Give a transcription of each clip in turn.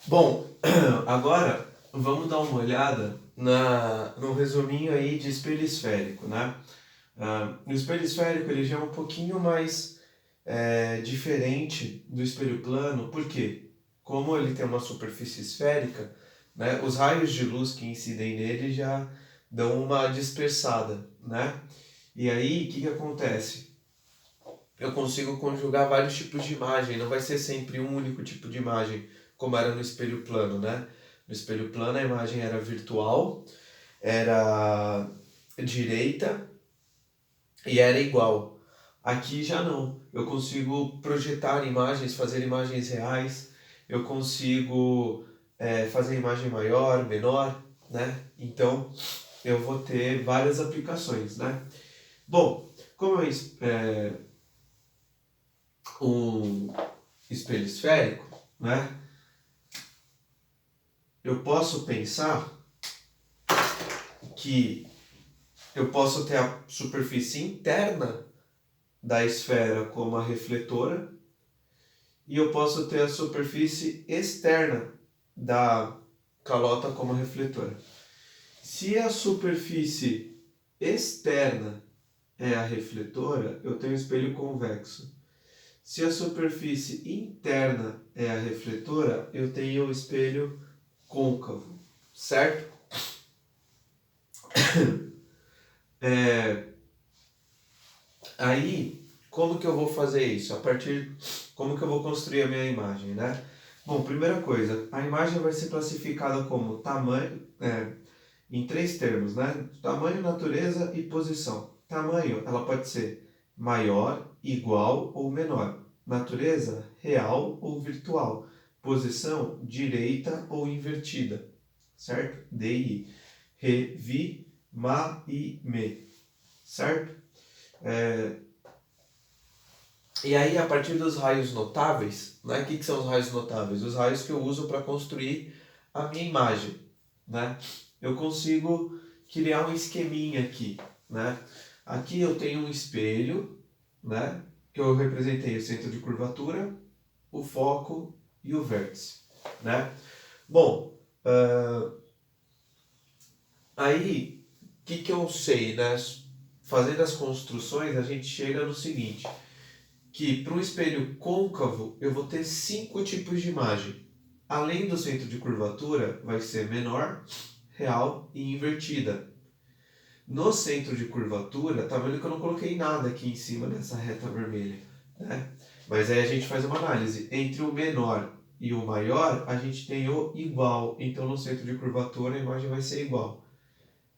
Bom, agora vamos dar uma olhada no resuminho aí de espelho esférico, né? O espelho esférico ele já é um pouquinho mais diferente do espelho plano, porque como ele tem uma superfície esférica, né, os raios de luz que incidem nele já dão uma dispersada, né? E aí, o que acontece? Eu consigo conjugar vários tipos de imagem, não vai ser sempre um único tipo de imagem, como era no espelho plano, né? No espelho plano a imagem era virtual, era direita e era igual. Aqui já não. Eu consigo projetar imagens, fazer imagens reais, eu consigo fazer imagem maior, menor, né? Então eu vou ter várias aplicações, né? Bom, como um espelho esférico, né? Eu posso pensar que eu posso ter a superfície interna da esfera como a refletora e eu posso ter a superfície externa da calota como a refletora. Se a superfície externa é a refletora, eu tenho um espelho convexo. Se a superfície interna é a refletora, eu tenho um espelho côncavo, certo? Aí, como que eu vou fazer isso? Como que eu vou construir a minha imagem, né? Bom, primeira coisa, a imagem vai ser classificada como tamanho, em três termos, né? Tamanho, natureza e posição. Tamanho, ela pode ser maior, igual ou menor. Natureza, real ou virtual. Posição, direita ou invertida, certo? DI. Revi, ma e me, certo? E aí, a partir dos raios notáveis, né? O que são os raios notáveis? Os raios que eu uso para construir a minha imagem, né? Eu consigo criar um esqueminha aqui, né? Aqui eu tenho um espelho, né? Que eu representei o centro de curvatura, o foco e o vértice, né? Bom, aí, o que eu sei, né? Fazendo as construções, a gente chega no seguinte, que para um espelho côncavo eu vou ter 5 tipos de imagem. Além do centro de curvatura, vai ser menor, real e invertida. No centro de curvatura, tá vendo que eu não coloquei nada aqui em cima dessa reta vermelha, né? Mas aí a gente faz uma análise. Entre o menor e o maior, a gente tem o igual. Então no centro de curvatura a imagem vai ser igual.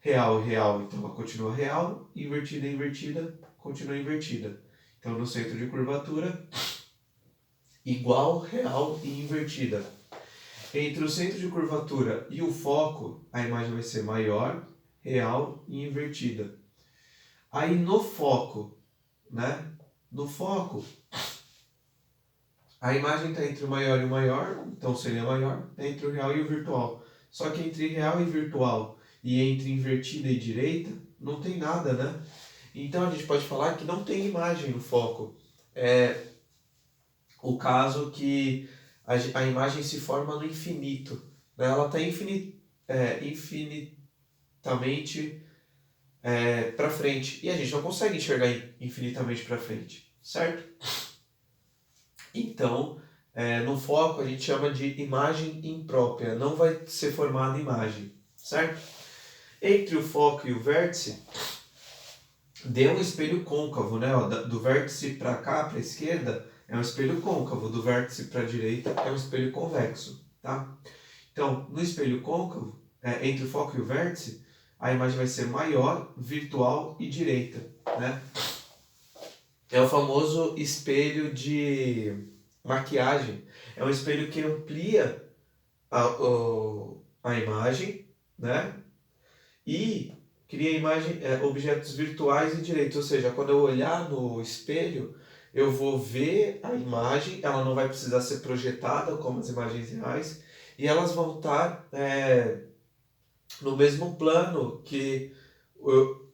Real, real, então ela continua real. Invertida, invertida, continua invertida. Então no centro de curvatura, igual, real e invertida. Entre o centro de curvatura e o foco, a imagem vai ser maior, real e invertida. Aí no foco, né? No foco, a imagem está entre o maior e o maior, então seria maior, entre o real e o virtual. Só que entre real e virtual e entre invertida e direita, não tem nada, né? Então a gente pode falar que não tem imagem no foco. É o caso que a imagem se forma no infinito, né? Ela está infinitamente para frente. E a gente não consegue enxergar infinitamente para frente, certo? Então, no foco a gente chama de imagem imprópria, não vai ser formada imagem, certo? Entre o foco e o vértice, deu um espelho côncavo, né? Ó, do vértice para cá, para a esquerda, é um espelho côncavo, do vértice para a direita é um espelho convexo, tá? Então, no espelho côncavo, entre o foco e o vértice, a imagem vai ser maior, virtual e direita, né? É o famoso espelho de maquiagem. É um espelho que amplia a imagem, né? E cria objetos virtuais e direitos. Ou seja, quando eu olhar no espelho, eu vou ver a imagem, ela não vai precisar ser projetada como as imagens reais, e elas vão estar no mesmo plano que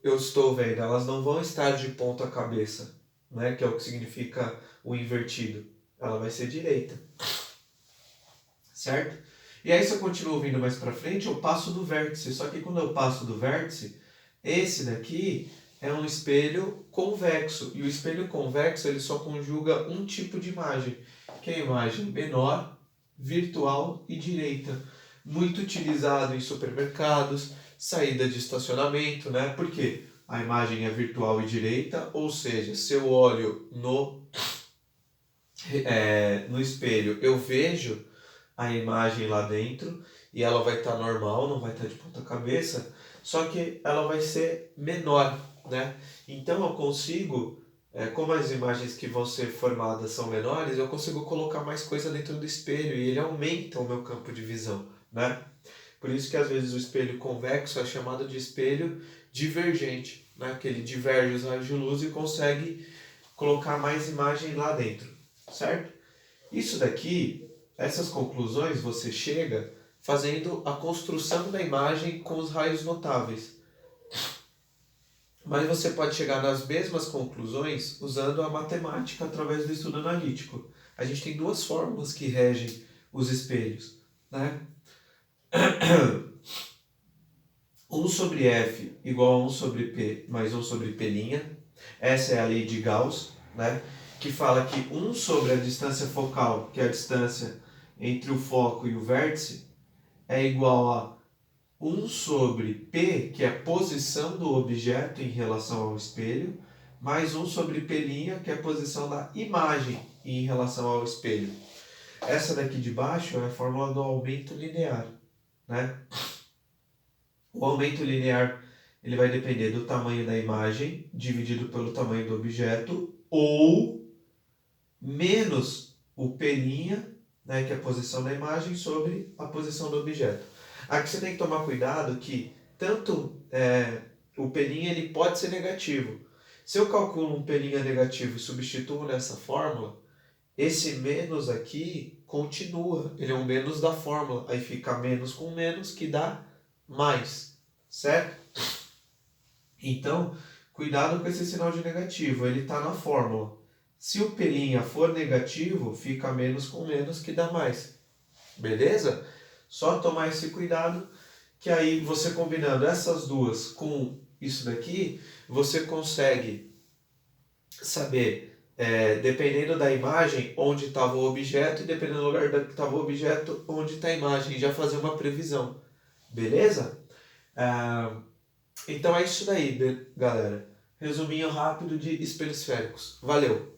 eu estou vendo. Elas não vão estar de ponta cabeça, né? Que é o que significa o invertido. Ela vai ser direita, certo? E aí se eu continuo vindo mais para frente, eu passo do vértice. Só que quando eu passo do vértice, esse daqui é um espelho convexo. E o espelho convexo ele só conjuga um tipo de imagem, que é a imagem menor, virtual e direita. Muito utilizado em supermercados, saída de estacionamento, né? Por quê? A imagem é virtual e direita, ou seja, se eu olho no espelho, eu vejo a imagem lá dentro e ela vai estar normal, não vai estar de ponta cabeça, só que ela vai ser menor, né? Então eu consigo, como as imagens que vão ser formadas são menores, eu consigo colocar mais coisa dentro do espelho e ele aumenta o meu campo de visão, né? Por isso que às vezes o espelho convexo é chamado de espelho divergente, né? Que ele diverge os raios de luz e consegue colocar mais imagem lá dentro, certo? Isso daqui, essas conclusões você chega fazendo a construção da imagem com os raios notáveis. Mas você pode chegar nas mesmas conclusões usando a matemática através do estudo analítico. A gente tem duas fórmulas que regem os espelhos, né? 1 sobre F igual a 1 sobre P mais 1 sobre P'. Essa é a lei de Gauss, né? Que fala que 1 sobre a distância focal, que é a distância entre o foco e o vértice, é igual a 1 sobre P, que é a posição do objeto em relação ao espelho, mais 1 sobre P', que é a posição da imagem em relação ao espelho. Essa daqui de baixo é a fórmula do aumento linear, né? O aumento linear ele vai depender do tamanho da imagem dividido pelo tamanho do objeto ou menos o P', né, que é a posição da imagem, sobre a posição do objeto. Aqui você tem que tomar cuidado que tanto o P' ele pode ser negativo. Se eu calculo um P' negativo e substituo nessa fórmula, esse menos aqui continua, ele é um menos da fórmula, aí fica menos com menos que dá mais, certo? Então, cuidado com esse sinal de negativo, ele está na fórmula. Se o P' for negativo, fica menos com menos que dá mais, beleza? Só tomar esse cuidado, que aí você combinando essas duas com isso daqui, você consegue saber, dependendo da imagem, onde estava o objeto, e dependendo do lugar que estava o objeto, onde está a imagem, já fazer uma previsão, beleza? Então é isso daí, galera. Resuminho rápido de espelhos esféricos. Valeu!